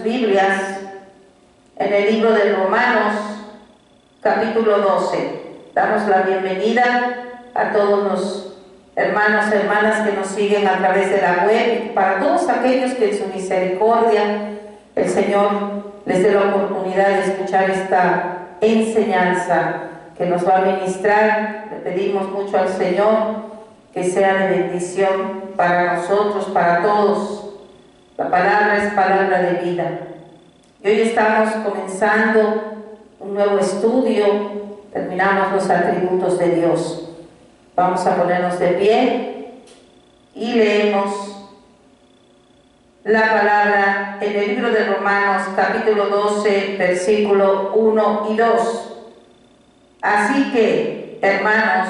sus Biblias en el libro de Romanos, capítulo 12. Damos la bienvenida a todos los hermanos y hermanas que nos siguen a través de la web, y para todos aquellos que en su misericordia el Señor les dé la oportunidad de escuchar esta enseñanza que nos va a ministrar. Le pedimos mucho al Señor que sea de bendición para nosotros, para todos. La palabra es palabra de vida. Y hoy estamos comenzando un nuevo estudio, terminamos los atributos de Dios. Vamos a ponernos de pie y leemos la palabra en el libro de Romanos, capítulo 12, versículo 1 y 2. Así que, hermanos,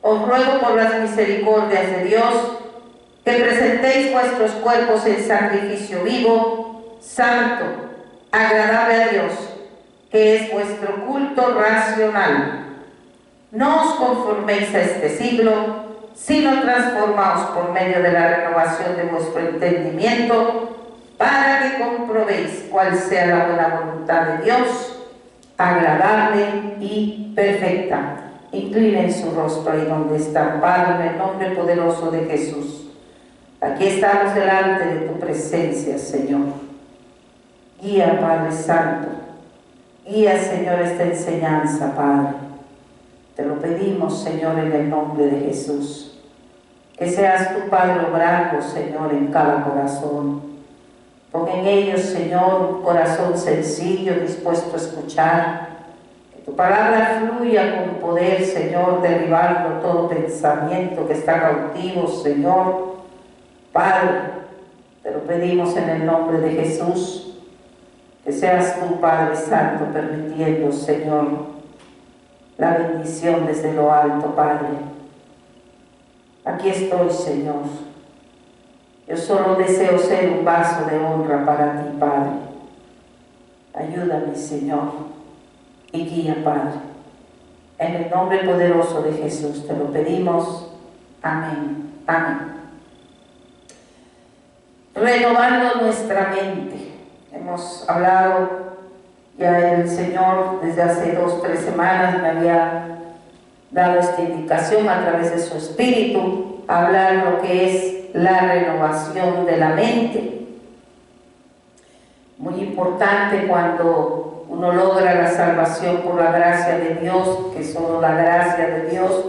os ruego por las misericordias de Dios que presentéis vuestros cuerpos en sacrificio vivo, santo, agradable a Dios, que es vuestro culto racional. No os conforméis a este siglo, sino transformaos por medio de la renovación de vuestro entendimiento, para que comprobéis cuál sea la buena voluntad de Dios, agradable y perfecta. Inclinen su rostro ahí donde están, Padre, en el nombre poderoso de Jesús. Aquí estamos delante de tu presencia, Señor. Guía, Padre Santo. Guía, Señor, esta enseñanza, Padre. Te lo pedimos, Señor, en el nombre de Jesús. Que seas tu Padre obrando, Señor, en cada corazón. Pon en ellos, Señor, un corazón sencillo, dispuesto a escuchar. Que tu palabra fluya con poder, Señor, derribando todo pensamiento que está cautivo, Señor. Padre, te lo pedimos en el nombre de Jesús. Que seas tú, Padre Santo, permitiendo, Señor, la bendición desde lo alto, Padre. Aquí estoy, Señor. Yo solo deseo ser un vaso de honra para ti, Padre. Ayúdame, Señor, y guía, Padre. En el nombre poderoso de Jesús te lo pedimos. Amén. Amén. Renovando nuestra mente. Hemos hablado, ya el Señor desde hace 2 o 3 semanas me había dado esta indicación a través de su Espíritu, hablar lo que es la renovación de la mente. Muy importante cuando uno logra la salvación por la gracia de Dios, que solo la gracia de Dios,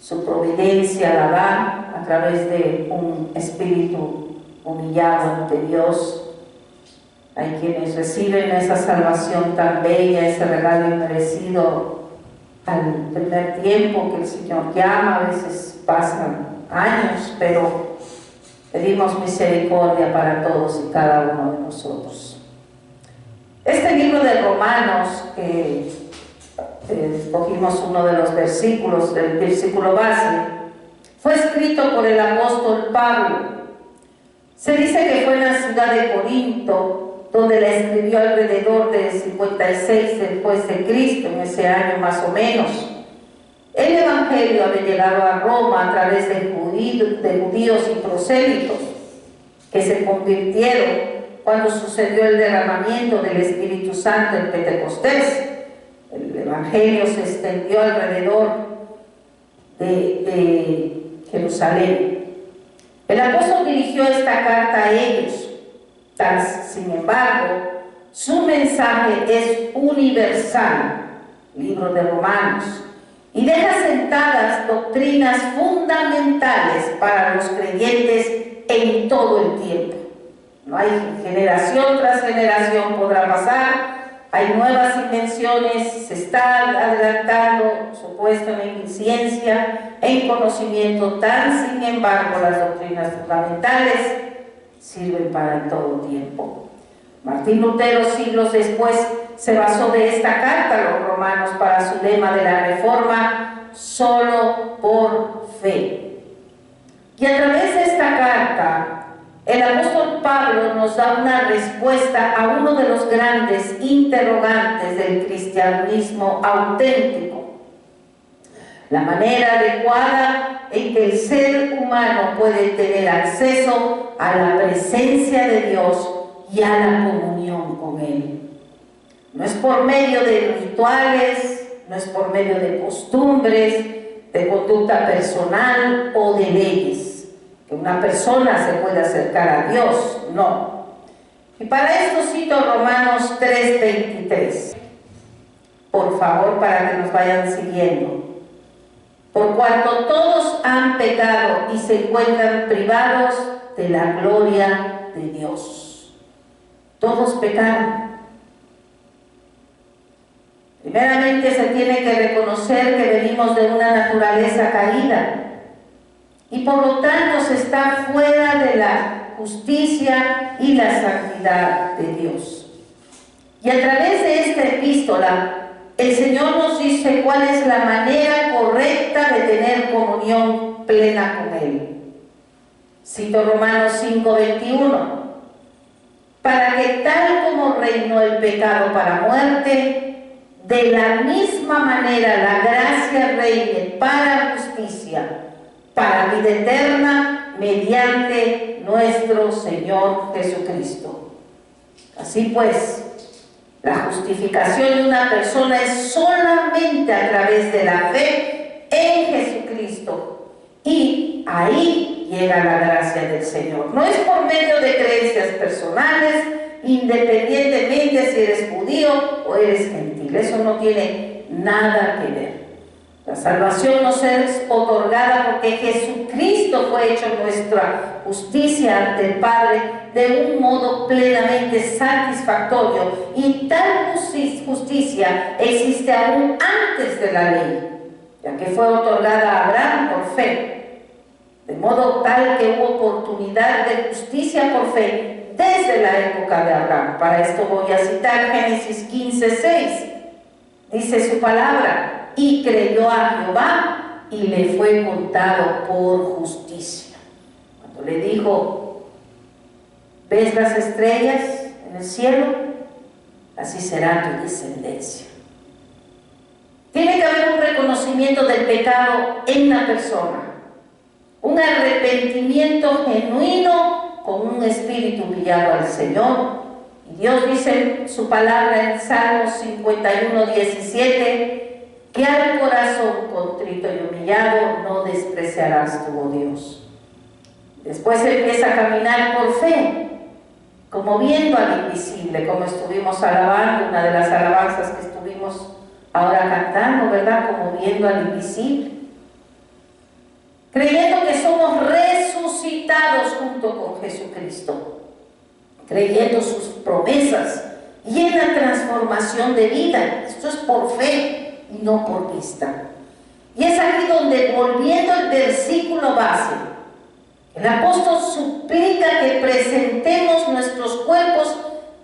su providencia la da a través de un espíritu humillado ante Dios. Hay quienes reciben esa salvación tan bella, ese regalo inmerecido al primer tiempo que el Señor llama. A veces pasan años, pero pedimos misericordia para todos y cada uno de nosotros. Este libro de Romanos, que escogimos uno de los versículos, del versículo base, fue escrito por el apóstol Pablo. Se dice que fue en la ciudad de Corinto, donde la escribió alrededor del 56 después de Cristo, en ese año más o menos. El Evangelio había llegado a Roma a través de judíos y prosélitos que se convirtieron cuando sucedió el derramamiento del Espíritu Santo en Pentecostés. El Evangelio se extendió alrededor de Jerusalén. El apóstol dirigió esta carta a ellos. Sin embargo, su mensaje es universal, libro de Romanos, y deja sentadas doctrinas fundamentales para los creyentes en todo el tiempo. No hay generación tras generación podrá pasar, hay nuevas invenciones, se está adelantando, supuesto en ciencia, en conocimiento, sin embargo las doctrinas fundamentales sirven para todo tiempo. Martín Lutero, siglos después, se basó de esta carta a los romanos para su lema de la Reforma: solo por fe. Y a través de esta carta, el apóstol Pablo nos da una respuesta a uno de los grandes interrogantes del cristianismo auténtico: la manera adecuada en que el ser humano puede tener acceso a la presencia de Dios y a la comunión con Él. No es por medio de rituales, no es por medio de costumbres, de conducta personal o de leyes, que una persona se puede acercar a Dios, no. Y para esto cito Romanos 3:23, por favor, para que nos vayan siguiendo. Por cuanto todos han pecado y se encuentran privados de la gloria de Dios. Todos pecaron. Primeramente se tiene que reconocer que venimos de una naturaleza caída y por lo tanto se está fuera de la justicia y la santidad de Dios. Y a través de esta epístola, el Señor nos dice cuál es la manera correcta de tener comunión plena con Él. Cito Romanos 5:21. Para que tal como reinó el pecado para muerte, de la misma manera la gracia reine para justicia, para vida eterna, mediante nuestro Señor Jesucristo. Así pues, la justificación de una persona es solamente a través de la fe en Jesucristo. Y ahí llega la gracia del Señor. No es por medio de creencias personales, independientemente si eres judío o eres gentil. Eso no tiene nada que ver. La salvación nos es otorgada porque Jesucristo fue hecho nuestra justicia ante el Padre de un modo plenamente satisfactorio, y tal justicia existe aún antes de la ley, ya que fue otorgada a Abraham por fe, de modo tal que hubo oportunidad de justicia por fe desde la época de Abraham. Para esto voy a citar Génesis 15:6. Dice su palabra: y creyó a Jehová y le fue contado por justicia. Cuando le dijo: ¿ves las estrellas en el cielo? Así será tu descendencia. Tiene que haber un reconocimiento del pecado en la persona, un arrepentimiento genuino con un espíritu humillado al Señor. Y Dios dice en su palabra en Salmos 51:17 que al corazón contrito y humillado no despreciarás tú, oh Dios. Después empieza a caminar por fe, como viendo al invisible, como estuvimos alabando, una de las alabanzas que estuvimos ahora cantando, ¿verdad? Como viendo al invisible. Creyendo que somos resucitados junto con Jesucristo, creyendo sus promesas y en la transformación de vida. Esto es por fe y no por vista. Y es aquí donde, volviendo al versículo base, el apóstol suplica que presentemos nuestros cuerpos,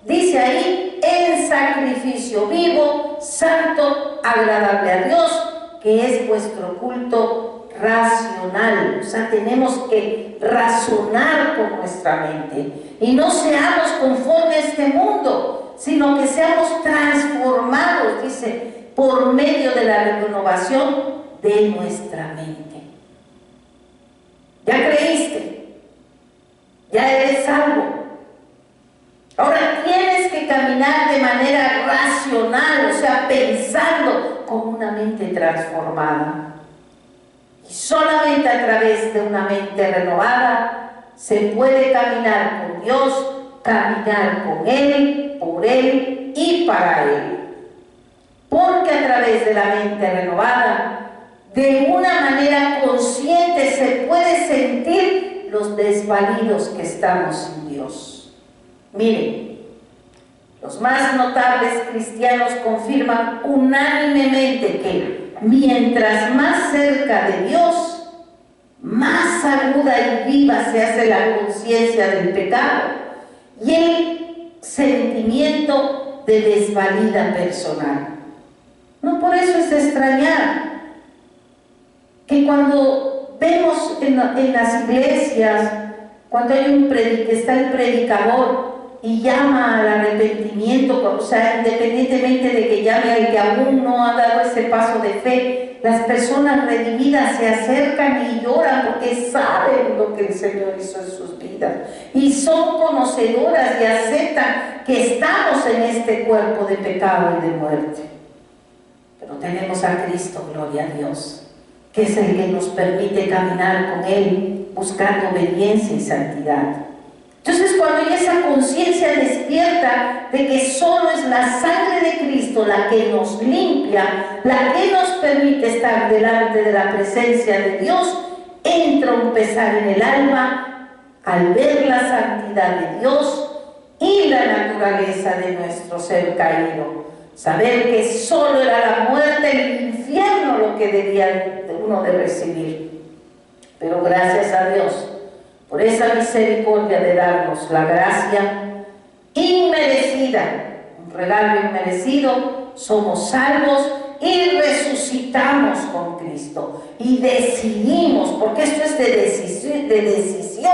dice ahí, en sacrificio vivo, santo, agradable a Dios, que es vuestro culto racional. O sea, tenemos que razonar con nuestra mente y no seamos conforme a este mundo, sino que seamos transformados, dice, por medio de la renovación de nuestra mente. Ya creíste, ya eres salvo. Ahora tienes que caminar de manera racional, o sea, pensando con una mente transformada. Y solamente a través de una mente renovada se puede caminar con Dios, caminar con Él, por Él y para Él. Porque a través de la mente renovada, de una manera consciente se puede sentir los desvalidos que estamos sin Dios. Miren, los más notables cristianos confirman unánimemente que mientras más cerca de Dios, más aguda y viva se hace la conciencia del pecado y el sentimiento de desvalida personal. No por eso es de extrañar que cuando vemos en las iglesias, cuando hay está el predicador y llama al arrepentimiento, o sea, independientemente de que llame al que aún no ha dado ese paso de fe, las personas redimidas se acercan y lloran porque saben lo que el Señor hizo en sus vidas y son conocedoras y aceptan en este cuerpo de pecado y de muerte. Pero tenemos a Cristo, gloria a Dios, que es el que nos permite caminar con Él, buscando obediencia y santidad. Entonces, cuando hay esa conciencia despierta de que solo es la sangre de Cristo la que nos limpia, la que nos permite estar delante de la presencia de Dios, entra un pesar en el alma al ver la santidad de Dios y la naturaleza de nuestro ser caído. Saber que solo era la muerte y el infierno lo que debía uno de recibir. Pero gracias a Dios por esa misericordia de darnos la gracia inmerecida, un regalo inmerecido, somos salvos y resucitamos con Cristo. Y decidimos, porque esto es de decisión,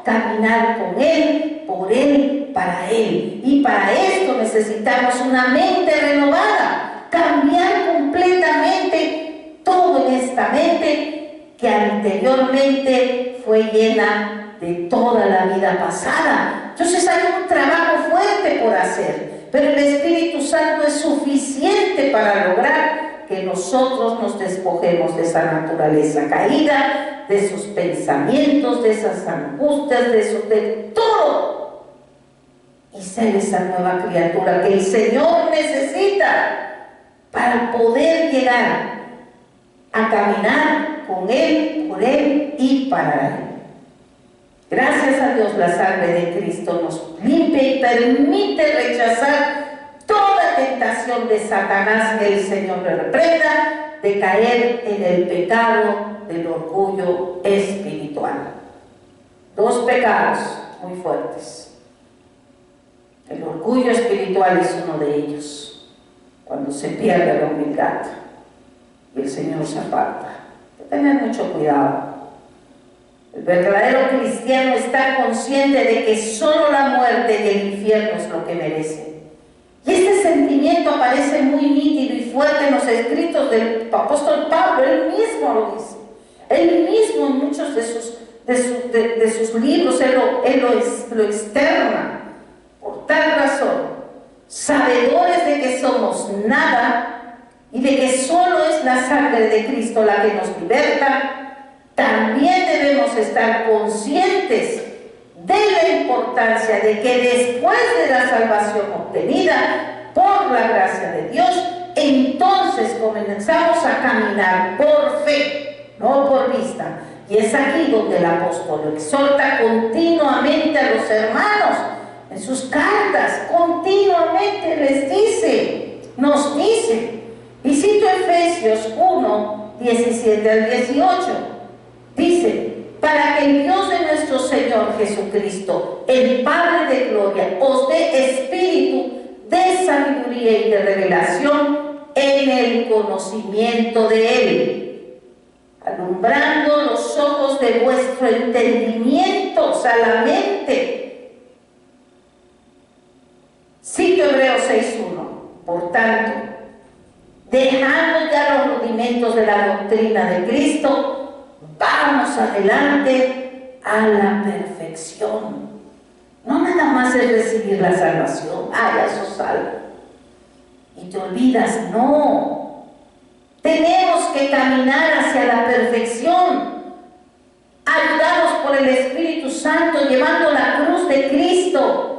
caminar con Él, por Él, para Él. Y para esto necesitamos una mente renovada, cambiar completamente todo en esta mente que anteriormente fue llena de toda la vida pasada. Entonces hay un trabajo fuerte por hacer, pero el Espíritu Santo es suficiente para lograr que nosotros nos despojemos de esa naturaleza caída, de sus pensamientos, de esas angustias, de todo, y ser esa nueva criatura que el Señor necesita para poder llegar a caminar con Él, por Él y para Él. Gracias a Dios, la sangre de Cristo nos limpia y permite rechazar toda tentación de Satanás, que el Señor le reprenda, de caer en el pecado del orgullo espiritual. Dos pecados muy fuertes. El orgullo espiritual es uno de ellos, cuando se pierde la humildad y el Señor se aparta. Hay que tener mucho cuidado. El verdadero cristiano está consciente de que solo la muerte y el infierno es lo que merece. Y este sentimiento aparece muy nítido y fuerte en los escritos del apóstol Pablo. Él mismo lo dice. Él mismo en muchos de sus libros, él lo externa. Por tal razón, sabedores de que somos nada y de que solo es la sangre de Cristo la que nos liberta, también debemos estar conscientes de la importancia de que después de la salvación obtenida por la gracia de Dios, entonces comenzamos a caminar por fe, no por vista. Y es aquí donde el apóstol lo exhorta continuamente a los hermanos. En sus cartas continuamente nos dice, y cito Efesios 1, 17 al 18, dice: para que el Dios de nuestro Señor Jesucristo, el Padre de gloria, os dé espíritu de sabiduría y de revelación en el conocimiento de Él, alumbrando los ojos de vuestro entendimiento, o sea, la mente. Cito Hebreos 6:1. Por tanto, dejando ya los rudimentos de la doctrina de Cristo, vamos adelante a la perfección. No nada más es recibir la salvación, ya sos salvo y te olvidas, no. Tenemos que caminar hacia la perfección, ayudados por el Espíritu Santo, llevando la cruz de Cristo.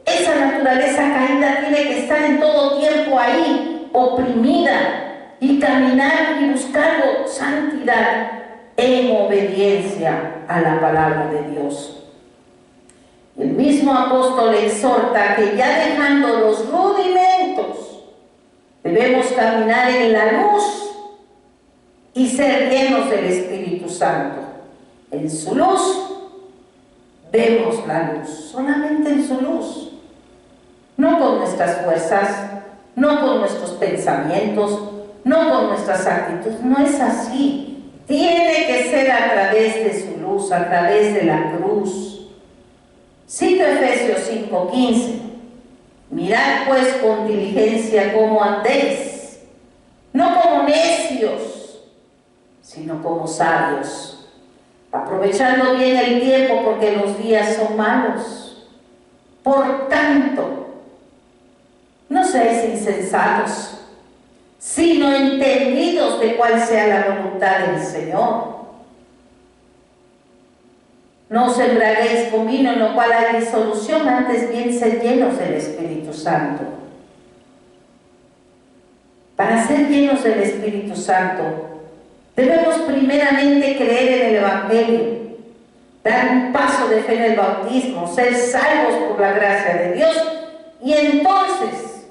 Esa naturaleza caída tiene que estar en todo tiempo ahí, oprimida, y caminar y buscando santidad en obediencia a la palabra de Dios. El mismo apóstol exhorta que ya dejando los rudimentos, debemos caminar en la luz y ser llenos del Espíritu Santo. En su luz vemos la luz, solamente en su luz. No con nuestras fuerzas, no con nuestros pensamientos, no con nuestras actitudes. No es así. Tiene que ser a través de su luz, a través de la cruz. Cito Efesios 5:15. Mirad pues con diligencia cómo andéis, no como necios, sino como sabios, aprovechando bien el tiempo, porque los días son malos. Por tanto, no seáis insensatos, sino entendidos de cuál sea la voluntad del Señor. No os embriaguéis con vino en lo cual hay disolución, antes bien sed llenos del Espíritu Santo. Para ser llenos del Espíritu Santo, debemos primeramente creer en el Evangelio, dar un paso de fe en el bautismo, ser salvos por la gracia de Dios y entonces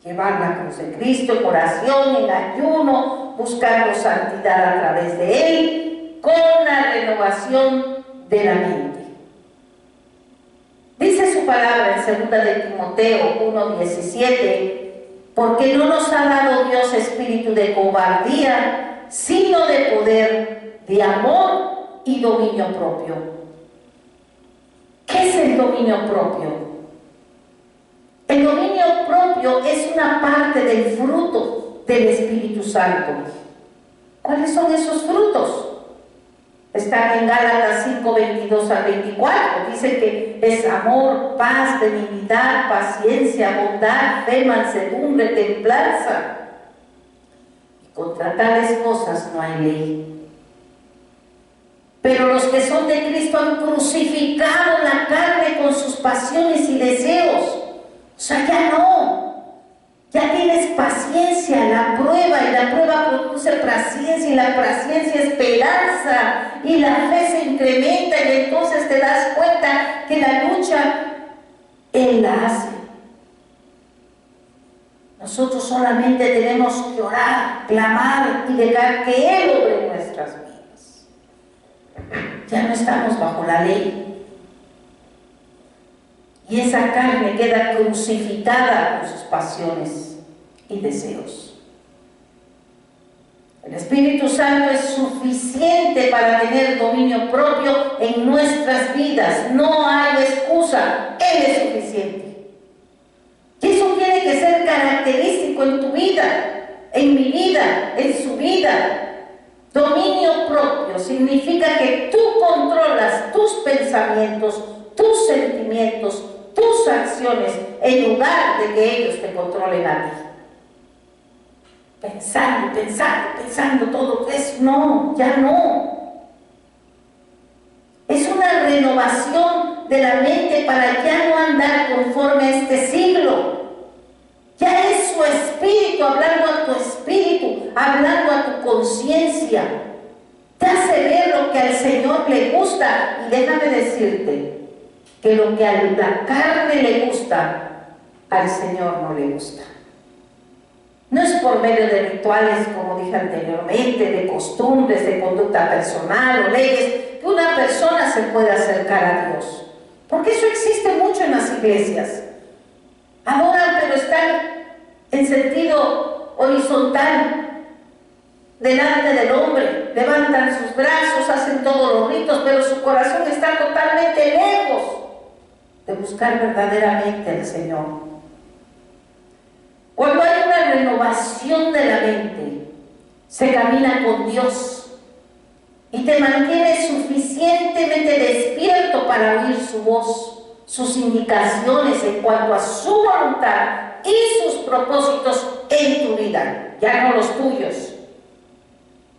llevar la cruz de Cristo en oración, en ayuno, buscando santidad a través de Él, con la renovación de la mente. Dice su palabra en 2 de Timoteo 1:17, porque no nos ha dado Dios espíritu de cobardía, sino de poder, de amor y dominio propio. ¿Qué es el dominio propio? El dominio propio es una parte del fruto del Espíritu Santo. ¿Cuáles son esos frutos? Están en Gálatas 5:22 al 24. Dice que es amor, paz, benignidad, paciencia, bondad, fe, mansedumbre, templanza. Y contra tales cosas no hay ley. Pero los que son de Cristo han crucificado la carne con sus pasiones y deseos. O sea, ya no. Ya tienes paciencia, la prueba, y la prueba produce paciencia, y la paciencia esperanza, y la fe se incrementa, y entonces te das cuenta que la lucha Él la hace. Nosotros solamente tenemos que orar, clamar y dejar que Él obre en nuestras vidas. Ya no estamos bajo la ley. Y esa carne queda crucificada por sus pasiones y deseos. El Espíritu Santo es suficiente para tener dominio propio en nuestras vidas. No hay excusa. Él es suficiente. Y eso tiene que ser característico en tu vida, en mi vida, en su vida. Dominio propio significa que tú controlas tus pensamientos, tus sentimientos, tus acciones, en lugar de que ellos te controlen a ti. Pensando todo eso. No, ya no. Es una renovación de la mente para ya no andar conforme a este siglo. Ya es su espíritu hablando a tu espíritu, hablando a tu conciencia. Te hace ver lo que al Señor le gusta. Y déjame decirte que lo que a la carne le gusta, al Señor no le gusta. No es por medio de rituales, como dije anteriormente, de costumbres, de conducta personal o leyes, que una persona se puede acercar a Dios. Porque eso existe mucho en las iglesias. Adoran, pero están en sentido horizontal, delante del hombre, levantan sus brazos, hacen todos los ritos, pero su corazón está totalmente lejos de buscar verdaderamente al Señor. Cuando hay una renovación de la mente, se camina con Dios y te mantienes suficientemente despierto para oír su voz, sus indicaciones en cuanto a su voluntad y sus propósitos en tu vida, ya no los tuyos.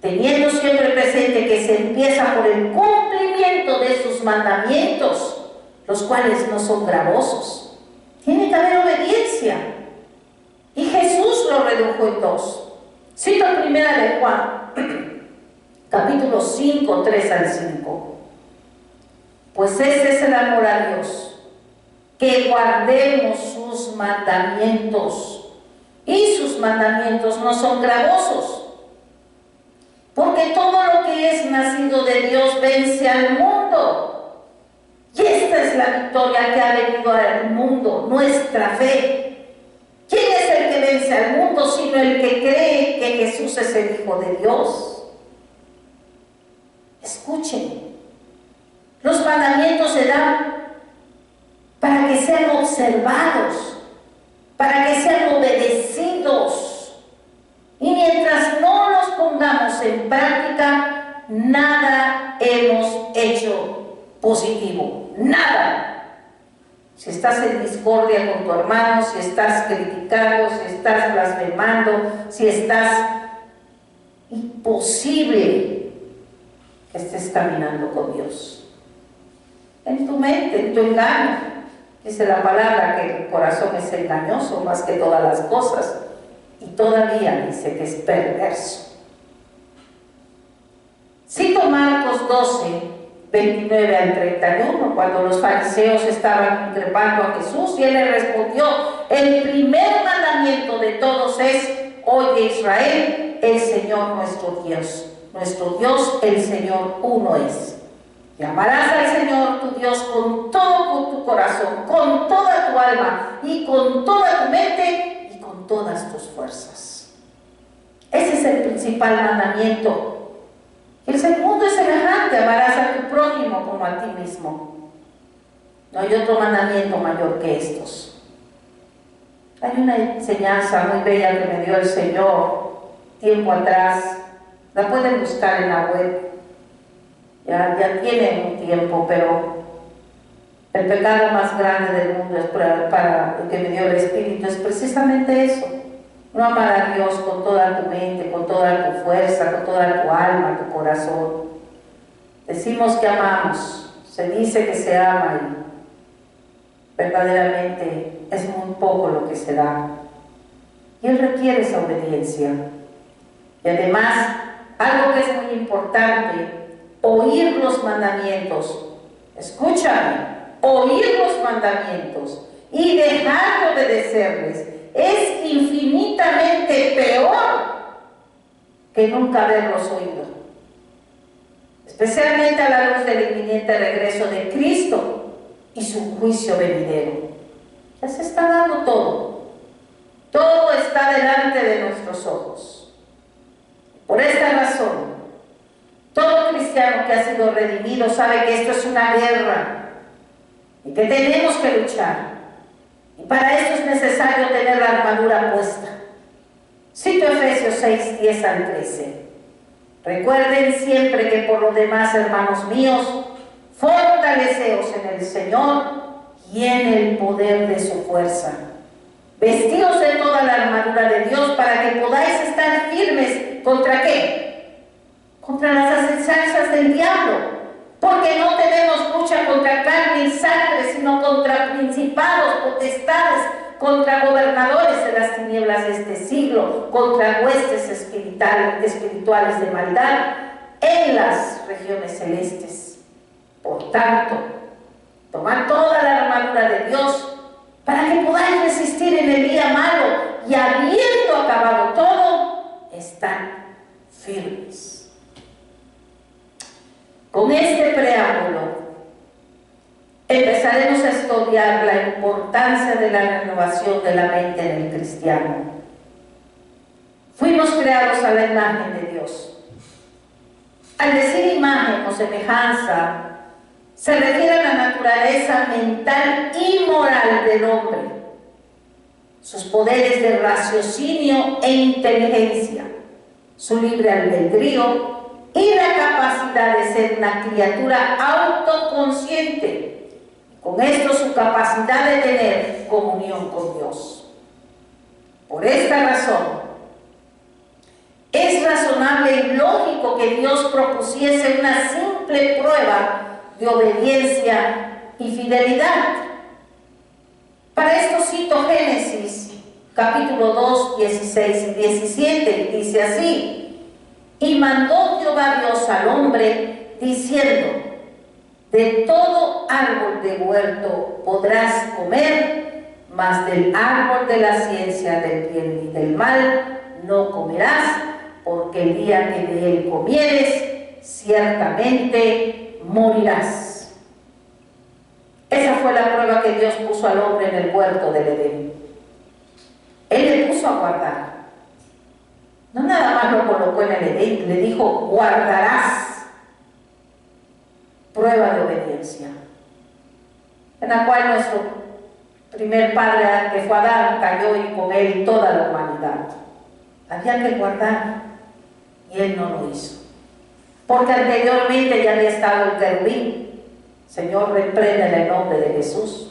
Teniendo siempre presente que se empieza por el cumplimiento de sus mandamientos, los cuales no son gravosos. Tiene que haber obediencia. Y Jesús lo redujo en dos. Cito primera de Juan, capítulo 5, 3 al 5. Pues ese es el amor a Dios, que guardemos sus mandamientos. Y sus mandamientos no son gravosos. Porque todo lo que es nacido de Dios vence al mundo. Y esta es la victoria que ha venido al mundo, nuestra fe. ¿Quién es el que vence al mundo sino el que cree que Jesús es el Hijo de Dios? Escuchen, los mandamientos se dan para que sean observados, para que sean obedecidos. Y mientras no los pongamos en práctica, nada hemos hecho positivo, nada. si estás en discordia con tu hermano, si estás criticando, si estás blasfemando, si estás... Imposible que estés caminando con Dios. En tu mente, en tu engaño. Dice la palabra que el corazón es engañoso más que todas las cosas. Y todavía dice que es perverso. Cito Marcos 12, 29 al 31, cuando los fariseos estaban increpando a Jesús, y él le respondió: el primer mandamiento de todos es: oye Israel, el Señor nuestro Dios, el Señor uno es. Y amarás al Señor tu Dios con todo tu corazón, con toda tu alma y con toda tu mente y con todas tus fuerzas. Ese es el principal mandamiento. El segundo es semejante: amarás a tu prójimo como a ti mismo. No hay otro mandamiento mayor que estos. Hay una enseñanza muy bella que me dio el Señor tiempo atrás. La pueden buscar en la web. Ya tienen un tiempo, pero el pecado más grande del mundo es para el que me dio el Espíritu, es precisamente eso. No amar a Dios con toda tu mente, con toda tu fuerza, con toda tu alma, tu corazón. Decimos que amamos, se dice que se ama, y verdaderamente es muy poco lo que se da. Y Él requiere esa obediencia. Y además, algo que es muy importante: oír los mandamientos. Escúchame, oír los mandamientos y dejar de obedecerles es infinitamente peor que nunca haberlos oído, especialmente a la luz del inminente regreso de Cristo y su juicio venidero. Ya se está dando todo está delante de nuestros ojos. Por esta razón, todo cristiano que ha sido redimido sabe que esto es una guerra y que tenemos que luchar. Y para esto es necesario tener la armadura puesta. Cito Efesios 6, 10 al 13. Recuerden siempre que por lo demás, hermanos míos, fortaleceos en el Señor y en el poder de su fuerza. Vestíos de toda la armadura de Dios para que podáis estar firmes. ¿Contra qué? Contra las acechanzas del diablo. Porque no tenemos lucha contra carne y sangre, sino contra principados, potestades, contra gobernadores de las tinieblas de este siglo, contra huestes espirituales de maldad en las regiones celestes. Por tanto, tomad toda la armadura de Dios para que podáis resistir en el día malo y, habiendo acabado todo, estar firmes. Con este preámbulo empezaremos a estudiar la importancia de la renovación de la mente en el cristiano. Fuimos creados a la imagen de Dios. Al decir imagen o semejanza, se refiere a la naturaleza mental y moral del hombre, sus poderes de raciocinio e inteligencia, su libre albedrío y la capacidad de ser una criatura autoconsciente. Con esto, su capacidad de tener comunión con Dios. Por esta razón, es razonable y lógico que Dios propusiese una simple prueba de obediencia y fidelidad. Para esto cito Génesis capítulo 2, 16 y 17, y dice así: y mandó Jehová Dios al hombre, diciendo: de todo árbol de huerto podrás comer, mas del árbol de la ciencia del bien y del mal no comerás, porque el día que de él comieres, ciertamente morirás. Esa fue la prueba que Dios puso al hombre en el huerto del Edén. Él le puso a guardar. No nada más lo colocó en el Edén, le dijo: guardarás. Prueba de obediencia, en la cual nuestro primer padre, que fue Adán, cayó, y con él toda la humanidad. Había que guardar, y él no lo hizo, porque anteriormente ya había estado el querubín. Señor, reprende en el nombre de Jesús.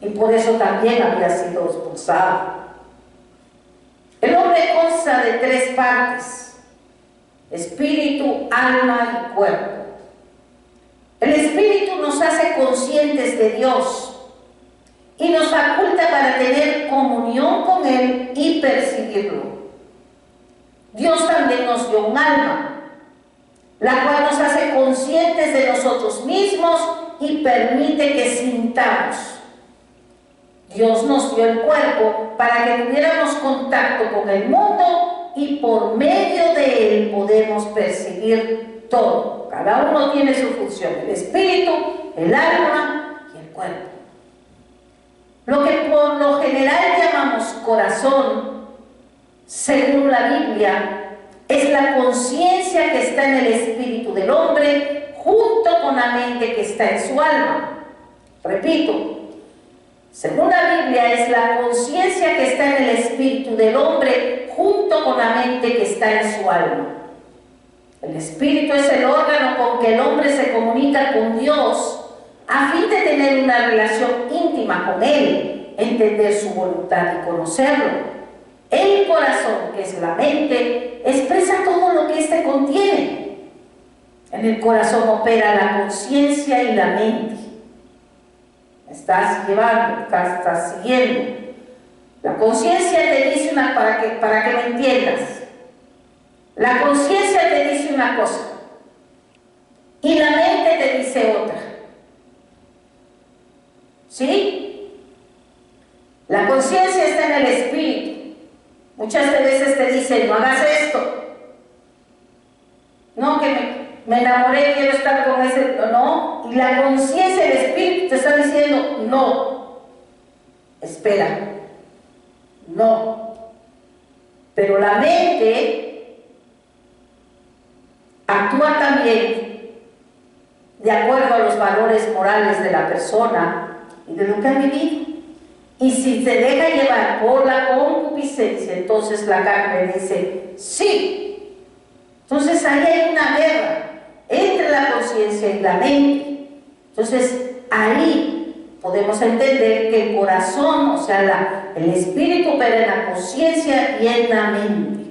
y por eso también había sido expulsado. El hombre consta de 3 partes: espíritu, alma y cuerpo. El espíritu nos hace conscientes de Dios y nos faculta para tener comunión con Él y percibirlo. Dios también nos dio un alma, la cual nos hace conscientes de nosotros mismos y permite que sintamos. Dios nos dio el cuerpo para que tuviéramos contacto con el mundo y por medio de él podemos percibir todo. Cada uno tiene su función: el espíritu, el alma y el cuerpo. Lo que por lo general llamamos corazón, según la Biblia, es la conciencia que está en el espíritu del hombre junto con la mente que está en su alma. Repito, según la Biblia, es la conciencia que está en el espíritu del hombre junto con la mente que está en su alma. El espíritu es el órgano con que el hombre se comunica con Dios a fin de tener una relación íntima con Él, entender su voluntad y conocerlo. El corazón, que es la mente, expresa todo lo que éste contiene. En el corazón opera la conciencia y la mente. Estás llevando, estás siguiendo. La conciencia te dice una, para que lo entiendas. La conciencia te dice una cosa y la mente te dice otra. ¿Sí? La conciencia está en el espíritu. Muchas veces te dice: no hagas esto. No, que me enamoré, quiero estar con ese. No. Y la conciencia, el espíritu te está diciendo: no. Espera. No. Pero la mente actúa también de acuerdo a los valores morales de la persona y de lo que ha vivido. Y si se deja llevar por la concupiscencia, entonces la carne dice: sí. Entonces ahí hay una guerra entre la conciencia y la mente. Entonces ahí podemos entender que el corazón, o sea, el espíritu opera en la conciencia y en la mente.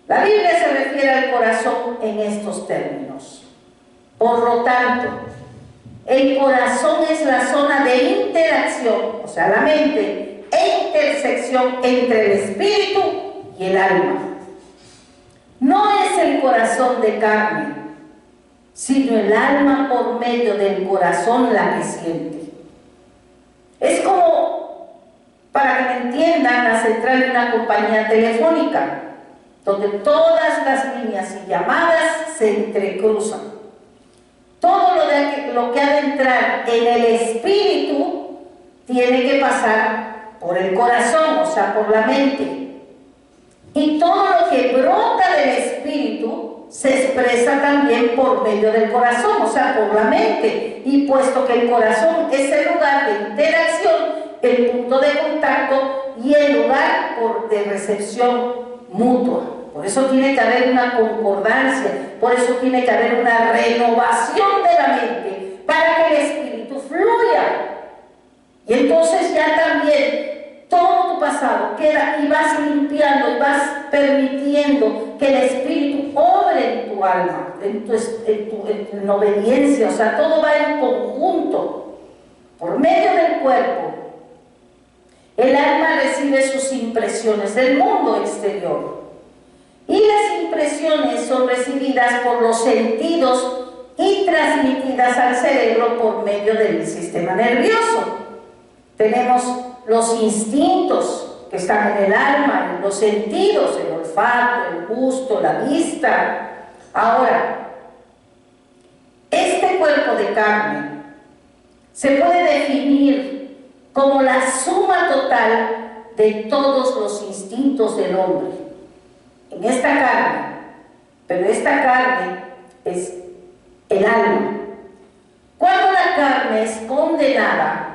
La Biblia se refiere al corazón en estos términos. Por lo tanto, el corazón es la zona de interacción, o sea, la mente, e intersección entre el espíritu y el alma. No es el corazón de carne, sino el alma por medio del corazón la que siente. Es como, para que me entiendan, la central de una compañía telefónica, donde todas las líneas y llamadas se entrecruzan. Todo lo que ha de entrar en el espíritu tiene que pasar por el corazón, o sea, por la mente. Y todo lo que brota del espíritu se expresa también por medio del corazón, o sea, por la mente. Y puesto que el corazón es el lugar de interacción, el punto de contacto y el lugar de recepción mutua. Por eso tiene que haber una concordancia, por eso tiene que haber una renovación de la mente para que el espíritu fluya. Y entonces ya también todo tu pasado queda y vas limpiando y vas permitiendo que el espíritu obre en tu alma, en obediencia, o sea, todo va en conjunto, por medio del cuerpo. El alma recibe sus impresiones del mundo exterior. Y las impresiones son recibidas por los sentidos y transmitidas al cerebro por medio del sistema nervioso. Tenemos los instintos que están en el alma, en los sentidos, el olfato, el gusto, la vista. Ahora, este cuerpo de carne se puede definir como la suma total de todos los instintos del hombre. En esta carne, pero esta carne es el alma. Cuando la carne es condenada,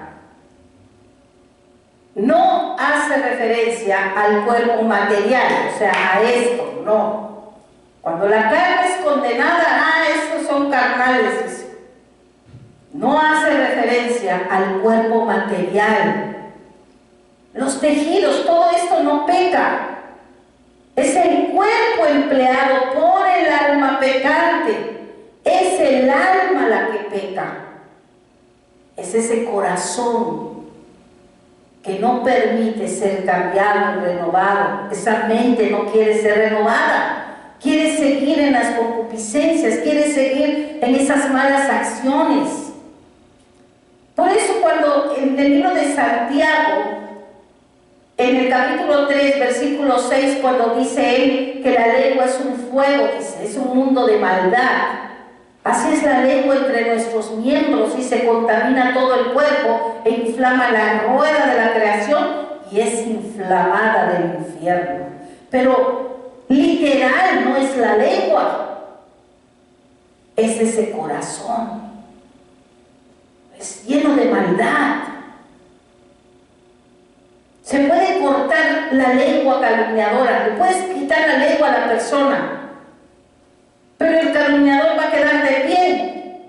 no hace referencia al cuerpo material, o sea, a esto, no. Cuando la carne es condenada, estos son carnales, dice. no hace referencia al cuerpo material. Los tejidos, todo esto no peca. Es el cuerpo empleado por el alma pecante. Es el alma la que peca. Es ese corazón que no permite ser cambiado, renovado. Esa mente no quiere ser renovada. Quiere seguir en las concupiscencias, quiere seguir en esas malas acciones. Por eso cuando en el libro de Santiago, en el capítulo 3, versículo 6, cuando dice él que la lengua es un fuego, dice, es un mundo de maldad. Así es la lengua entre nuestros miembros y se contamina todo el cuerpo e inflama la rueda de la creación y es inflamada del infierno. Pero literal no es la lengua, es ese corazón. Es lleno de maldad. Se puede cortar la lengua calumniadora, le puedes quitar la lengua a la persona, pero el calumniador va a quedar de pie.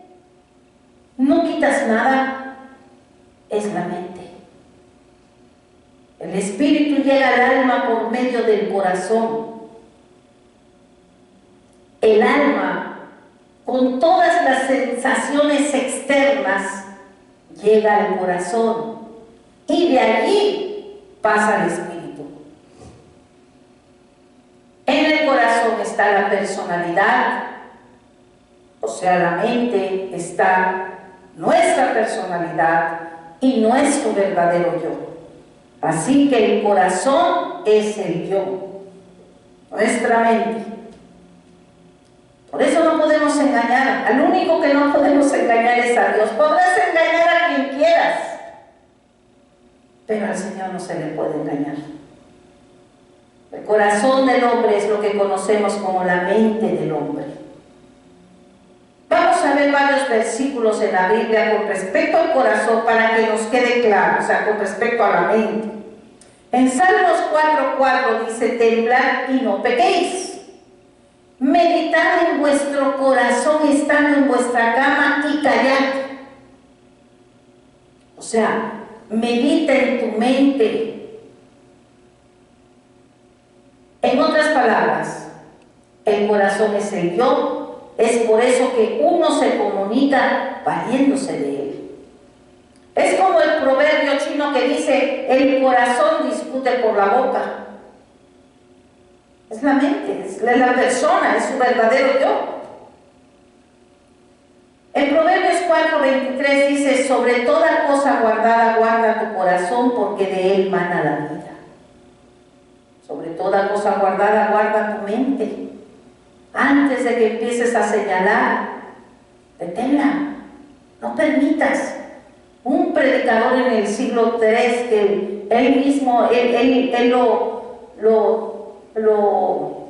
No quitas nada, es la mente. El espíritu llega al alma por medio del corazón. El alma, con todas las sensaciones externas, llega al corazón y de allí pasa al espíritu. En el corazón está la personalidad, o sea, la mente está nuestra personalidad y nuestro verdadero yo. Así que el corazón es el yo, nuestra mente. Por eso no podemos engañar. Al único que no podemos engañar es a Dios. Podrás engañar a quien quieras, pero al Señor no se le puede engañar. El corazón del hombre es lo que conocemos como la mente del hombre. Vamos a ver varios versículos en la Biblia con respecto al corazón para que nos quede claro, o sea, con respecto a la mente. En Salmos 4:4 dice: temblad y no pequéis. Meditad en vuestro corazón estando en vuestra cama y callad. O sea, medita en tu mente. En otras palabras, el corazón es el yo, es por eso que uno se comunica valiéndose de él. Es como el proverbio chino que dice: el corazón discute por la boca. Es la mente, es la persona, es su verdadero yo. En Proverbios 4:23 dice: sobre toda cosa guardada guarda tu corazón, porque de él mana la vida. Sobre toda cosa guardada guarda tu mente. Antes de que empieces a señalar, deténla. No permitas. Un predicador en el siglo III, que él mismo, él lo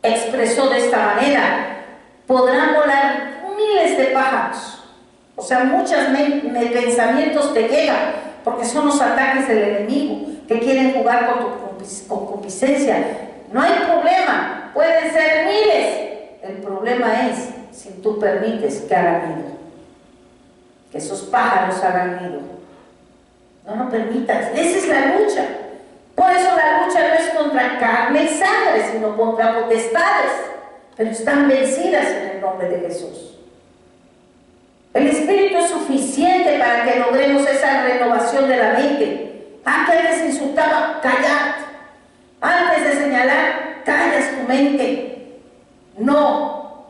expresó de esta manera: podrán volar miles de pájaros, o sea, muchos pensamientos te llegan, porque son los ataques del enemigo que quieren jugar con tu concupiscencia. No hay problema, pueden ser miles. El problema es si tú permites que hagan nido, que esos pájaros hagan nido. No lo permitas. Esa es la lucha. Por eso la lucha no es contra carne y sangre, sino contra potestades, pero están vencidas en el nombre de Jesús. El Espíritu es suficiente para que logremos esa renovación de la mente. Que antes insultaba, callad. Antes de señalar, callas tu mente. No.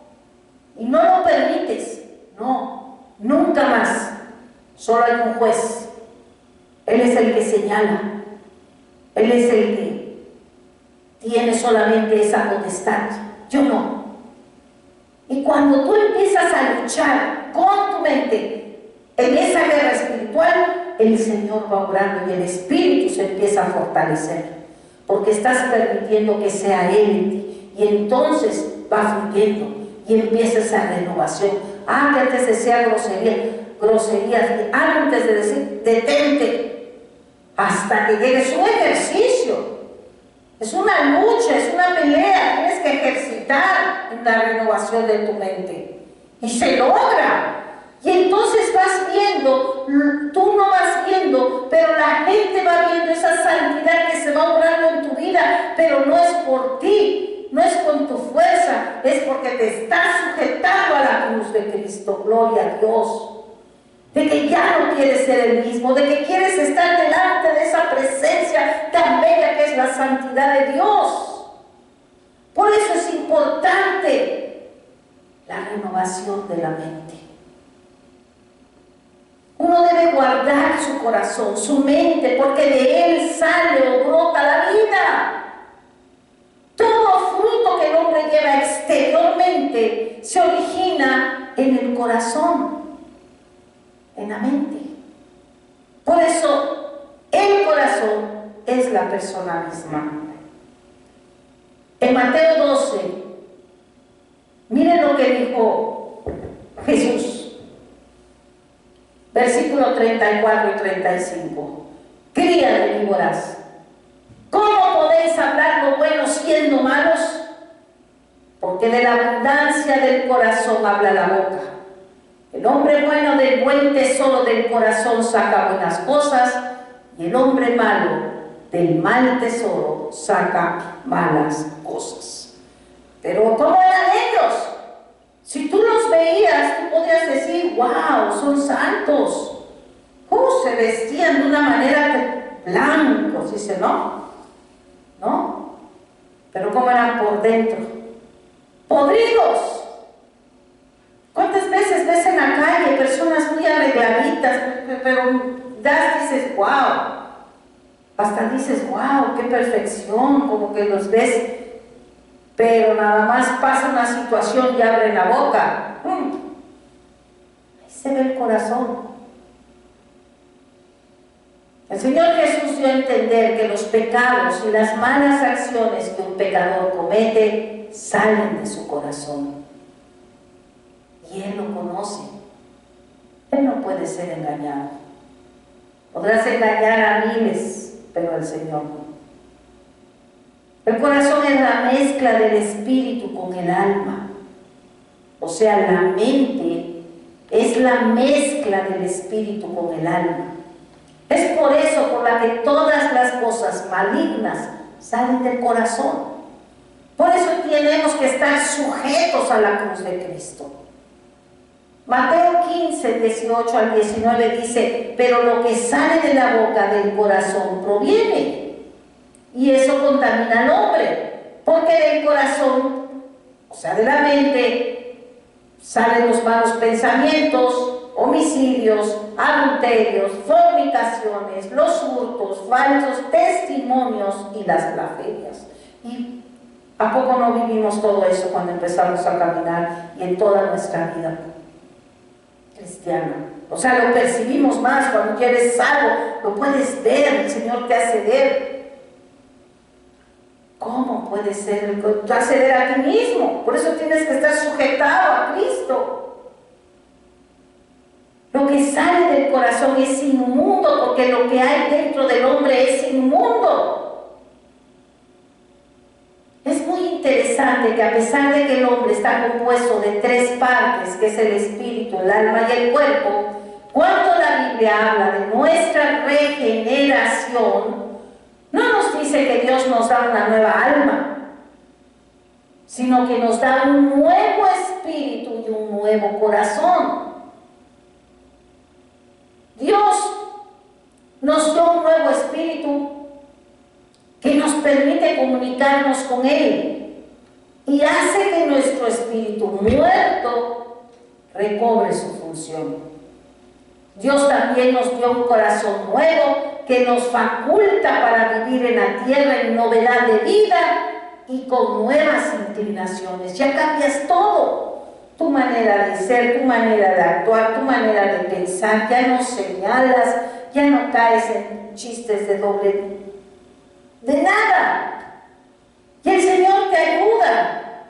Y no lo permites. No. Nunca más. Solo hay un juez. Él es el que señala. Él es el que tiene solamente esa potestad. Yo no. Y cuando tú empiezas a luchar con tu mente en esa guerra espiritual, el Señor va obrando y el Espíritu se empieza a fortalecer, porque estás permitiendo que sea Él en ti, y entonces va fluyendo y empieza esa renovación. Que antes decía groserías, antes de decir detente, hasta que llegue su ejercicio. Es una lucha, es una pelea, tienes que ejercitar la renovación de tu mente. Y se logra. Y entonces vas viendo, tú no vas viendo, pero la gente va viendo esa santidad que se va obrando en tu vida, pero no es por ti, no es con tu fuerza, es porque te estás sujetando a la cruz de Cristo. Gloria a Dios. De que ya no quieres ser el mismo, de que quieres estar delante de esa presencia tan bella que es la santidad de Dios. Por eso es importante la renovación de la mente. Uno debe guardar su corazón, su mente, porque de él sale o brota la vida. Todo fruto que el hombre lleva exteriormente se origina en el corazón, en la mente. Por eso, el corazón es la persona misma. En Mateo 12, miren lo que dijo Jesús. Versículos 34 y 35. Cría de víboras, ¿cómo podéis hablar lo bueno siendo malos? Porque de la abundancia del corazón habla la boca. El hombre bueno del buen tesoro del corazón saca buenas cosas, y el hombre malo del mal tesoro saca malas cosas. Pero ¿cómo eran ellos? Si tú los veías, tú podías decir, wow, son santos. Se vestían de una manera blancos, dice, ¿no? ¿No? Pero ¿cómo eran por dentro? Podridos. ¿Cuántas veces ves en la calle personas muy arregladitas, pero dices, wow? Hasta dices, wow, qué perfección, como que los ves. Pero nada más pasa una situación y abren la boca. Ahí se ve el corazón. El Señor Jesús dio a entender que los pecados y las malas acciones que un pecador comete salen de su corazón. Y Él lo conoce. Él no puede ser engañado. Podrás engañar a miles, pero al Señor no. El corazón es la mezcla del espíritu con el alma. O sea, la mente es la mezcla del espíritu con el alma. Es por eso por la que todas las cosas malignas salen del corazón. Por eso tenemos que estar sujetos a la cruz de Cristo. Mateo 15, 18 al 19 dice, pero lo que sale de la boca del corazón proviene. Y eso contamina al hombre, porque del corazón, o sea, de la mente, salen los malos pensamientos, homicidios, adulterios, fornicaciones, los hurtos, falsos testimonios y las blasfemias. ¿Y a poco no vivimos todo eso cuando empezamos a caminar y en toda nuestra vida cristiana? O sea, lo percibimos más cuando ya eres salvo, lo puedes ver, el Señor te hace ver. ¿Cómo puede ser? Acceder a ti mismo. Por eso tienes que estar sujetado a Cristo. Lo que sale del corazón es inmundo, porque lo que hay dentro del hombre es inmundo. Es muy interesante que a pesar de que el hombre está compuesto de tres partes, que es el espíritu, el alma y el cuerpo, cuando la Biblia habla de nuestra regeneración, no nos dice que Dios nos da una nueva alma, sino que nos da un nuevo espíritu y un nuevo corazón. Dios nos da un nuevo espíritu que nos permite comunicarnos con Él y hace que nuestro espíritu muerto recobre su función. Dios también nos dio un corazón nuevo que nos faculta para vivir en la tierra en novedad de vida y con nuevas inclinaciones. Ya cambias todo. Tu manera de ser, tu manera de actuar, tu manera de pensar. Ya no señalas, ya no caes en chistes de doble. De nada. Y el Señor te ayuda.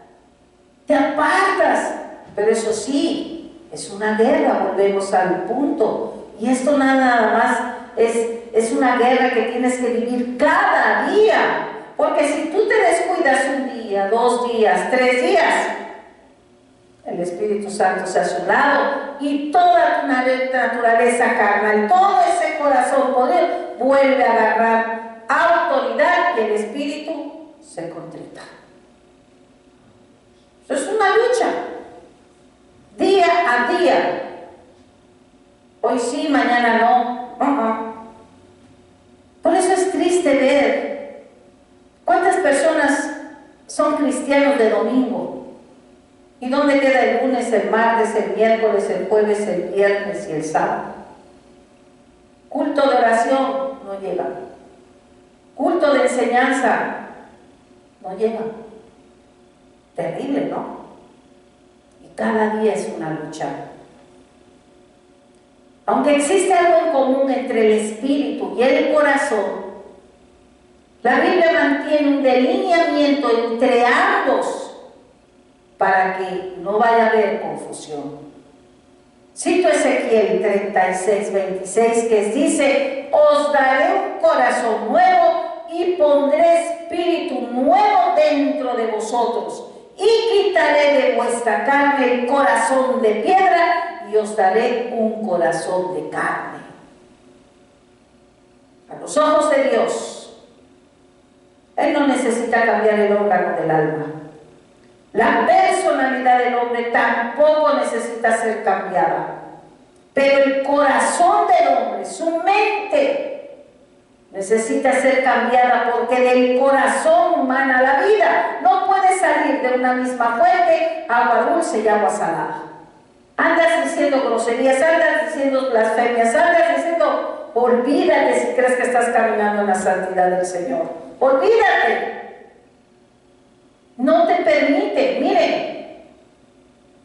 Te apartas. Pero eso sí, es una guerra, volvemos al punto. Y esto nada más es una guerra que tienes que vivir cada día. Porque si tú te descuidas un día, 2 días, 3 días, el Espíritu Santo sea a su lado y toda tu naturaleza carnal, todo ese corazón poder vuelve a agarrar autoridad y el Espíritu se contrita. Eso es una lucha, día a día. Hoy sí, mañana no. Por eso es triste ver cuántas personas son cristianos de domingo. ¿Y dónde queda el lunes, el martes, el miércoles, el jueves, el viernes y el sábado? Culto de oración, no llega. Culto de enseñanza, no llega. Terrible, ¿no? Y cada día es una lucha. Aunque existe algo en común entre el espíritu y el corazón, la Biblia mantiene un delineamiento entre ambos para que no vaya a haber confusión. Cito Ezequiel 36:26 que dice: os daré un corazón nuevo y pondré espíritu nuevo dentro de vosotros y quitaré de vuestra carne el corazón de piedra y os daré un corazón de carne. A los ojos de Dios, Él no necesita cambiar el órgano del alma. La personalidad del hombre tampoco necesita ser cambiada. Pero el corazón del hombre, su mente, necesita ser cambiada porque del corazón humana la vida. No puede salir de una misma fuente agua dulce y agua salada. Andas diciendo groserías, andas diciendo blasfemias, andas diciendo, olvídate si crees que estás caminando en la santidad del Señor. Olvídate. No te permite. Miren,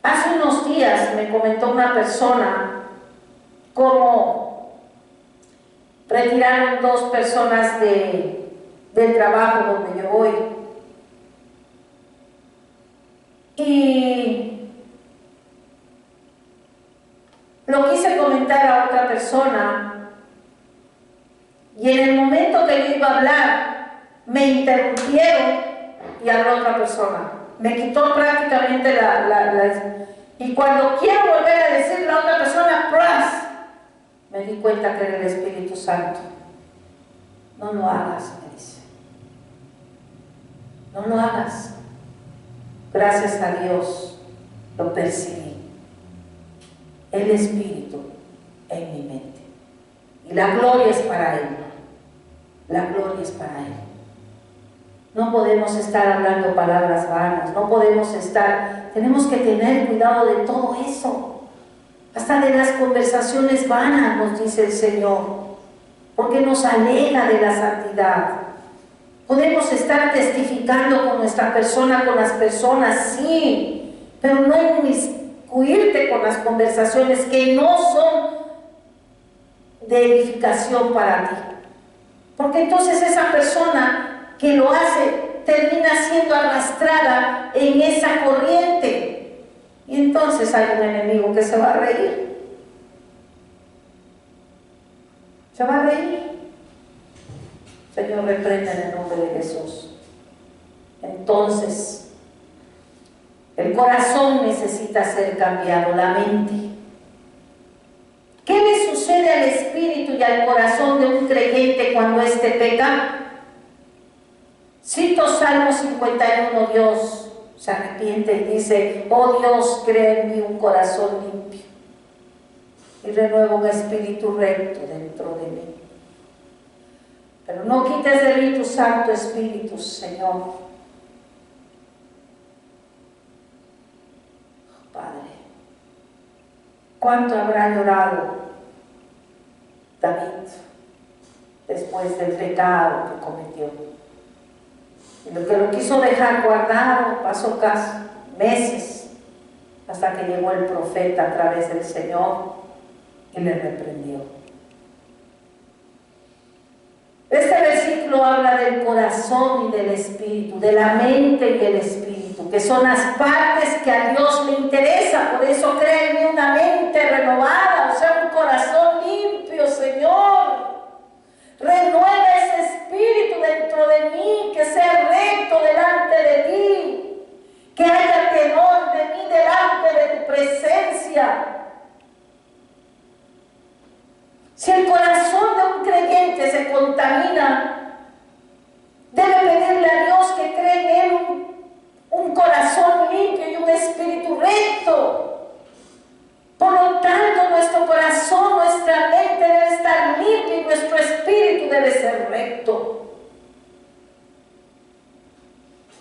hace unos días me comentó una persona cómo retiraron 2 personas del trabajo donde yo voy. Y lo quise comentar a otra persona y en el momento que yo iba a hablar me interrumpieron y habló otra persona. Me quitó prácticamente y cuando quiero volver a decir la otra persona, ¡pras!, me di cuenta que era el Espíritu Santo. No lo hagas, me dice. No lo hagas. Gracias a Dios lo percibí. El Espíritu en mi mente. Y la gloria es para Él. La gloria es para Él. No podemos estar hablando palabras vanas, no podemos tenemos que tener cuidado de todo eso. Hasta de las conversaciones vanas, nos dice el Señor, porque nos aleja de la santidad. Podemos estar testificando con nuestra persona, con las personas, sí, pero no inmiscuirte con las conversaciones que no son de edificación para ti. Porque entonces esa persona que lo hace termina siendo arrastrada en esa corriente. Y entonces hay un enemigo que se va a reír. Se va a reír. Señor, reprende en el nombre de Jesús. Entonces, el corazón necesita ser cambiado, la mente. ¿Qué le sucede al espíritu y al corazón de un creyente cuando éste peca? Cito Salmo 51, Dios se arrepiente y dice: oh Dios, crea en mí un corazón limpio y renueva un espíritu recto dentro de mí. Pero no quites de mí tu Santo Espíritu, Señor. Padre, ¿cuánto habrá llorado David después del pecado que cometió? Y lo que lo quiso dejar guardado, pasó casi meses hasta que llegó el profeta a través del Señor y le reprendió. Este versículo habla del corazón y del espíritu, de la mente y el espíritu, que son las partes que a Dios le interesa. Por eso crea en mí una mente renovada, o sea, un corazón limpio, Señor. Renueva ese espíritu dentro de mí, que sea recto delante de ti, que haya temor de mí delante contamina, debe pedirle a Dios que cree en él un corazón limpio y un espíritu recto. Por lo tanto, nuestro corazón, nuestra mente debe estar limpia y nuestro espíritu debe ser recto.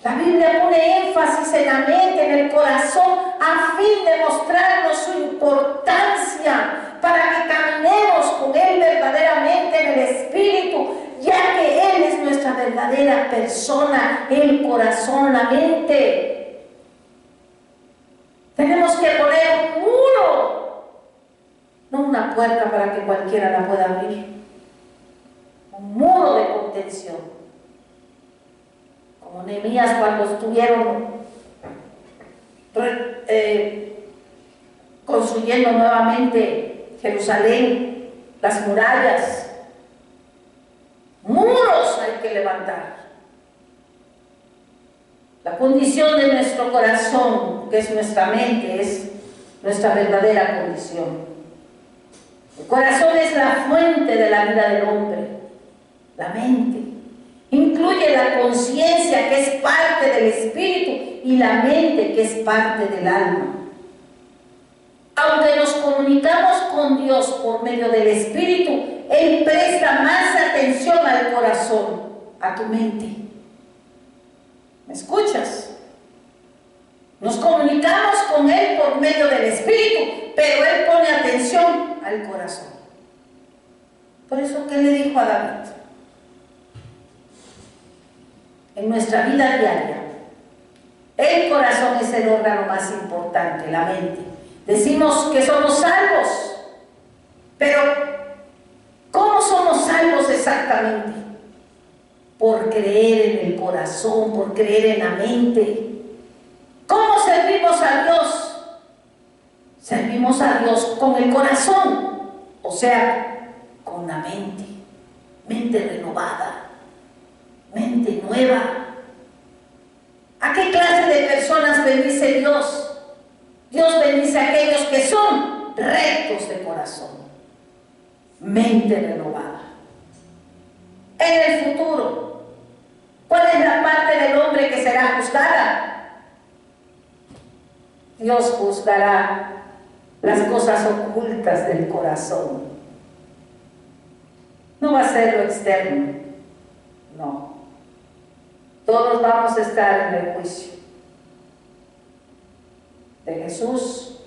La Biblia pone énfasis en la mente, en el corazón, a fin de mostrarnos su importancia para que caminemos con Él verdaderamente en el Espíritu, ya que Él es nuestra verdadera persona, el corazón, la mente. Tenemos que poner un muro, no una puerta para que cualquiera la pueda abrir, un muro de contención. Como Nehemías cuando estuvieron construyendo nuevamente Jerusalén, las murallas, muros hay que levantar. La condición de nuestro corazón, que es nuestra mente, es nuestra verdadera condición. El corazón es la fuente de la vida del hombre, la mente. Incluye la conciencia, que es parte del espíritu, y la mente, que es parte del alma. Aunque nos comunicamos con Dios por medio del espíritu, Él presta más atención al corazón, a tu mente. ¿Me escuchas? Nos comunicamos con Él por medio del espíritu, pero Él pone atención al corazón. Por eso, ¿qué le dijo a David? En nuestra vida diaria, el corazón es el órgano más importante, la mente. Decimos que somos salvos, pero ¿cómo somos salvos exactamente? Por creer en el corazón, por creer en la mente. ¿Cómo servimos a Dios? Servimos a Dios con el corazón, o sea, con la mente, mente renovada, mente nueva. ¿A qué clase de personas bendice Dios? Dios bendice a aquellos que son rectos de corazón, mente renovada. En el futuro, ¿cuál es la parte del hombre que será juzgada? Dios juzgará las cosas ocultas del corazón. No va a ser lo externo, no. Todos vamos a estar en el juicio de Jesús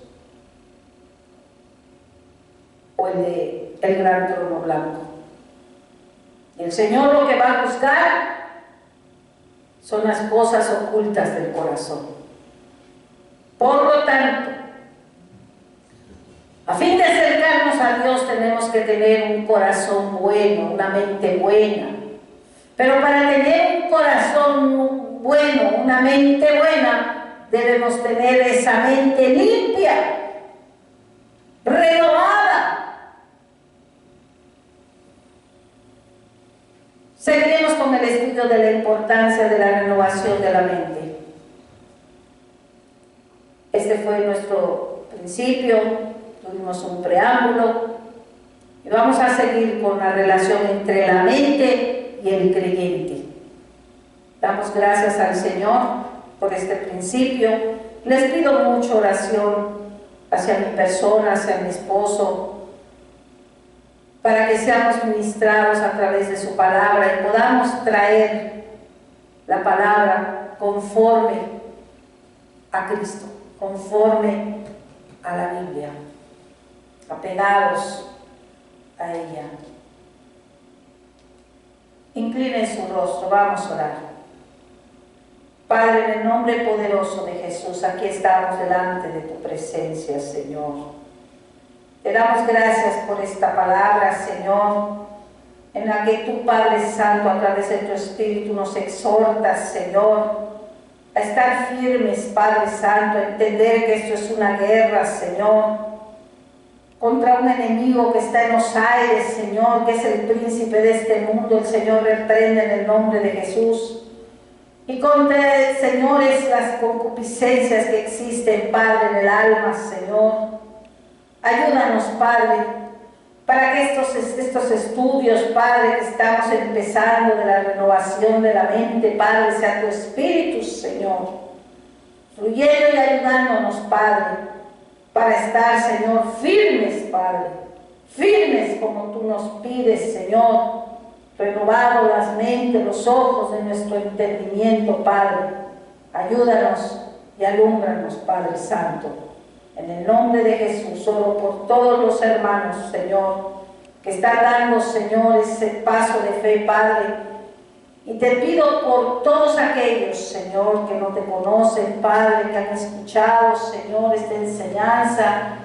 o el gran trono blanco. Y el Señor lo que va a juzgar son las cosas ocultas del corazón. Por lo tanto, a fin de acercarnos a Dios tenemos que tener un corazón bueno, una mente buena. Pero para tener un corazón bueno, una mente buena, debemos tener esa mente limpia, renovada. Seguiremos con el estudio de la importancia de la renovación de la mente. Este fue nuestro principio, tuvimos un preámbulo y vamos a seguir con la relación entre la mente y el creyente. Damos gracias al Señor por este principio. Les pido mucha oración hacia mi persona, hacia mi esposo, para que seamos ministrados a través de su palabra y podamos traer la palabra conforme a Cristo, conforme a la Biblia, apegados a ella. Incline su rostro, vamos a orar. Padre, en el nombre poderoso de Jesús, aquí estamos delante de tu presencia, Señor. Te damos gracias por esta palabra, Señor, en la que tú, Padre Santo, a través de tu Espíritu nos exhortas, Señor, a estar firmes, Padre Santo, a entender que esto es una guerra, Señor, contra un enemigo que está en los aires, Señor, que es el príncipe de este mundo. El Señor reprende en el nombre de Jesús. Y contra, Señores, las concupiscencias que existen, Padre, en el alma, Señor. Ayúdanos, Padre, para que estos estudios, Padre, que estamos empezando de la renovación de la mente, Padre, sea tu Espíritu, Señor, fluyendo y ayudándonos, Padre, para estar, Señor, firmes, Padre, firmes como tú nos pides, Señor, renovado las mentes, los ojos de nuestro entendimiento, Padre. Ayúdanos y alúmbranos, Padre Santo. En el nombre de Jesús, oro por todos los hermanos, Señor, que están dando, Señor, ese paso de fe, Padre. Y te pido por todos aquellos, Señor, que no te conocen, Padre, que han escuchado, Señor, esta enseñanza.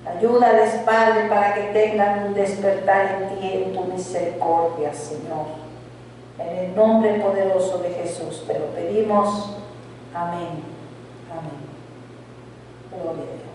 Ayúdales, Padre, para que tengan un despertar en ti, en tu misericordia, Señor. En el nombre poderoso de Jesús te lo pedimos. Amén. Amén. Gloria a Dios.